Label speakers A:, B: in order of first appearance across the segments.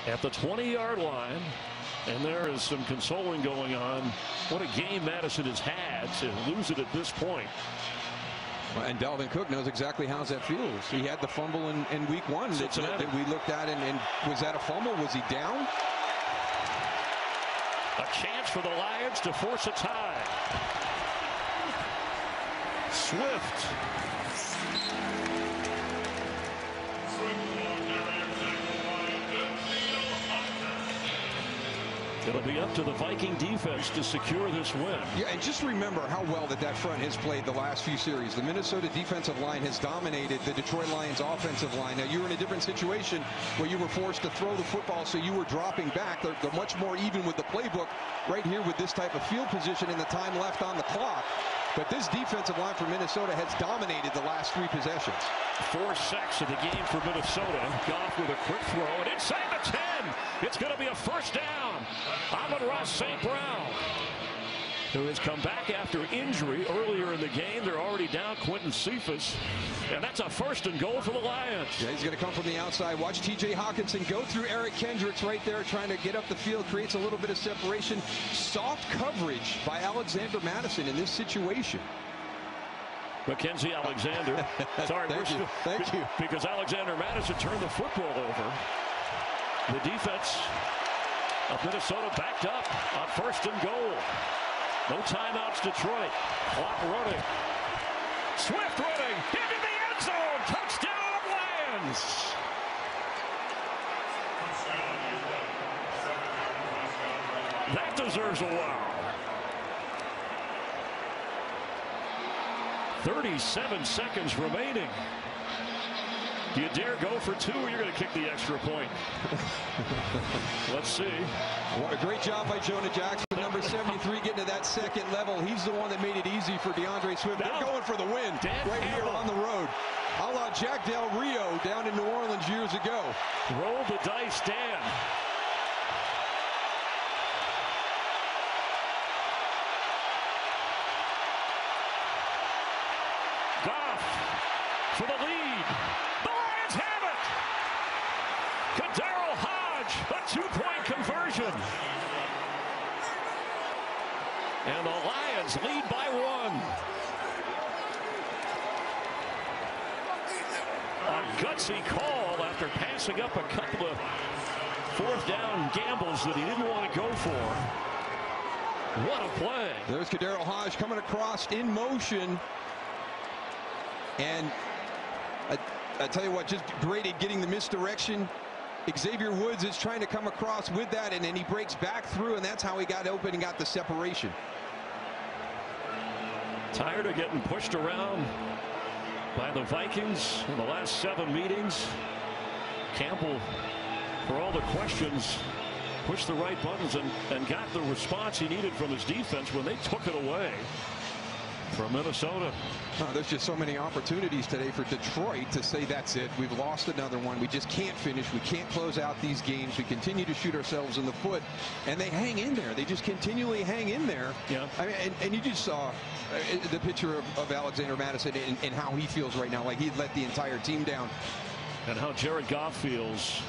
A: at the 20-yard line. And there is some consoling going on. What a game Madison has had to lose it at this point.
B: And Dalvin Cook knows exactly how that feels. He had the fumble in week 1 that we looked at, and was that a fumble? Was he down?
A: A chance for the Lions to force a tie. Swift. It'll be up to the Viking defense to secure this win.
B: Yeah, and just remember how well that front has played the last few series. The Minnesota defensive line has dominated the Detroit Lions offensive line. Now, you were in a different situation where you were forced to throw the football, so you were dropping back. They're much more even with the playbook right here with this type of field position and the time left on the clock. But this defensive line for Minnesota has dominated the last 3 possessions.
A: 4 sacks of the game for Minnesota. Goff with a quick throw, and inside the 10. It's going to be a first down. Amon-Ra St. Brown, who has come back after injury earlier in the game. They're already down Quentin Cephas, and that's a 1st and goal for the Lions.
B: Yeah, he's going to come from the outside. Watch T.J. Hawkinson go through Eric Kendricks right there, trying to get up the field, creates a little bit of separation. Soft coverage by Alexander Mattison in this situation.
A: Mackenzie Alexander. Sorry,
B: Thank you.
A: Because Alexander Mattison turned the football over. The defense of Minnesota backed up on 1st and goal. No timeouts, Detroit. Clock running. Swift running into the end zone. Touchdown, Lions. That deserves a wow. 37 seconds remaining. Do you dare go for 2, or you're going to kick the extra point? Let's see.
B: What a great job by Jonah Jackson, number 73, getting to that second level. He's the one that made it easy for DeAndre Swift. They're going for the win right here on the road. A la Jack Del Rio down in New Orleans years ago.
A: Roll the dice, Dan. Goff for the lead. The Lions have it. Kadaro Hodge, a 2-point conversion. And the Lions lead by 1. A gutsy call after passing up a couple of 4th down gambles that he didn't want to go for. What a play.
B: There's Kadaro Hodge coming across in motion. And I tell you what, just great at getting the misdirection. Xavier Woods is trying to come across with that, and then he breaks back through, and that's how he got open and got the separation.
A: Tired of getting pushed around by the Vikings in the last 7 meetings. Campbell, for all the questions, pushed the right buttons and got the response he needed from his defense when they took it away from Minnesota.
B: Oh, there's just so many opportunities today for Detroit to say that's it. We've lost another one. We just can't finish. We can't close out these games. We continue to shoot ourselves in the foot, and they hang in there. They just continually hang in there.
A: Yeah.
B: I mean, and you just saw the picture of Alexander Mattison and how he feels right now, like he let the entire team down.
A: And how Jared Goff feels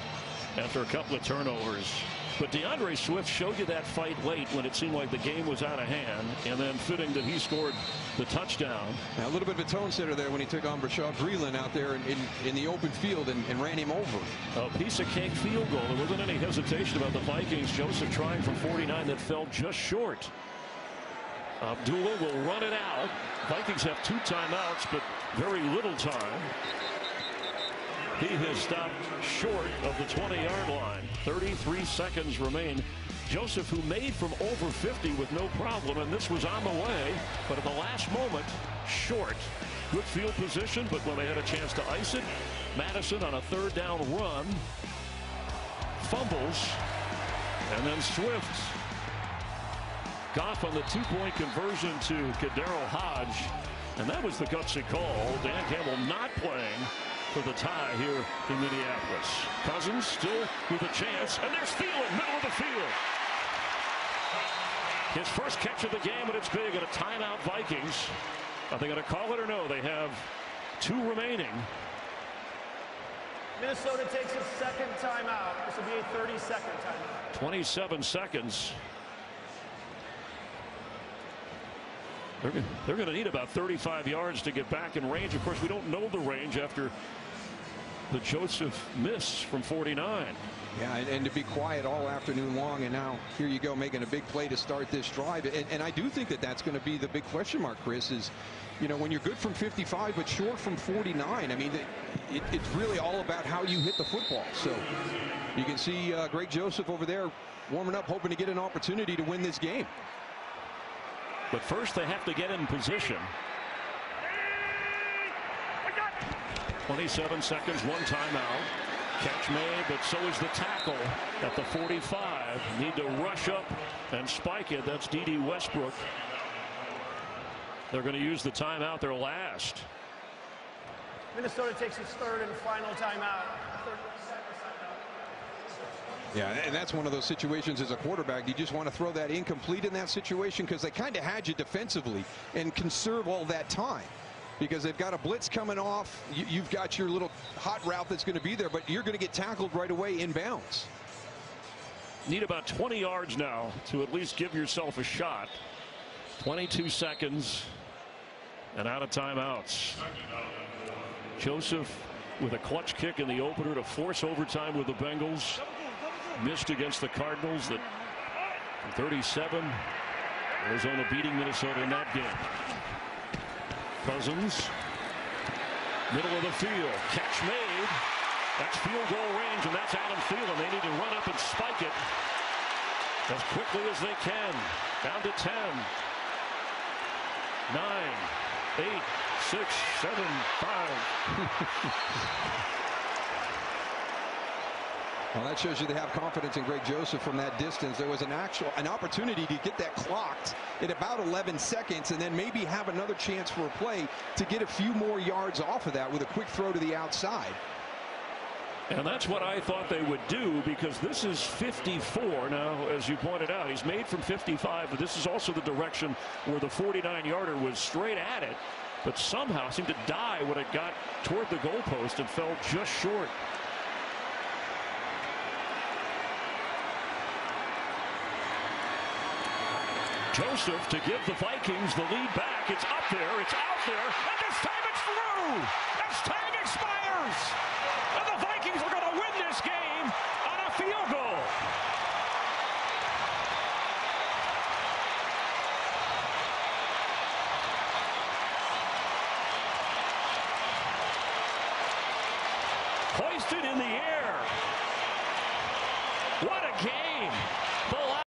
A: after a couple of turnovers. But DeAndre Swift showed you that fight late when it seemed like the game was out of hand, and then fitting that he scored the touchdown.
B: Now, a little bit of a tone setter there when he took on Rashad Breeland out there in the open field and ran him over.
A: A piece of cake field goal. There wasn't any hesitation about the Vikings. Joseph trying from 49 that fell just short. Abdullah will run it out. Vikings have 2 timeouts, but very little time. He has stopped short of the 20-yard line. 33 seconds remain. Joseph, who made from over 50 with no problem, and this was on the way, but at the last moment, short. Good field position, but when they had a chance to ice it, Madison on a 3rd down run fumbles, and then Swift. Goff on the 2-point conversion to Kadaro Hodge, and that was the gutsy call. Dan Campbell not playing for the tie here in Minneapolis. Cousins still with a chance, and there's Thielen, middle of the field. His first catch of the game, and it's big, and a timeout Vikings. Are they going to call it or no? They have 2 remaining.
C: Minnesota takes a second timeout. This will be a 30-second timeout.
A: 27 seconds. They're going to need about 35 yards to get back in range. Of course, we don't know the range after the Joseph miss from 49.
B: Yeah, and to be quiet all afternoon long, and now here you go making a big play to start this drive. And I do think that that's going to be the big question mark, Chris, is, you know, when you're good from 55 but short from 49, I mean, it's really all about how you hit the football. So you can see Greg Joseph over there warming up, hoping to get an opportunity to win this game.
A: But first they have to get in position. 27 seconds, one timeout. Catch made, but so is the tackle at the 45. Need to rush up and spike it. That's D.D. Westbrook. They're going to use the timeout, their last.
C: Minnesota takes its third and final timeout.
B: Yeah, and that's one of those situations as a quarterback. You just want to throw that incomplete in that situation because they kind of had you defensively and conserve all that time. Because they've got a blitz coming off. You've got your little hot route that's going to be there, but you're going to get tackled right away in bounds.
A: Need about 20 yards now to at least give yourself a shot. 22 seconds and out of timeouts. Joseph with a clutch kick in the opener to force overtime with the Bengals. Missed against the Cardinals. That 37. Arizona beating Minnesota in that game. Cousins, middle of the field, catch made. That's field goal range, and that's Adam Thielen. They need to run up and spike it as quickly as they can. Down to 10, 9, 8, 6, 7, 5.
B: Well, that shows you they have confidence in Greg Joseph from that distance. There was an opportunity to get that clocked at about 11 seconds and then maybe have another chance for a play to get a few more yards off of that with a quick throw to the outside.
A: And that's what I thought they would do, because this is 54 now, as you pointed out. He's made from 55, but this is also the direction where the 49-yarder was straight at it, but somehow seemed to die when it got toward the goalpost and fell just short. Joseph to give the Vikings the lead back. It's up there, it's out there, and this time it's through as time expires. And the Vikings are going to win this game on a field goal. Hoisted in the air. What a game.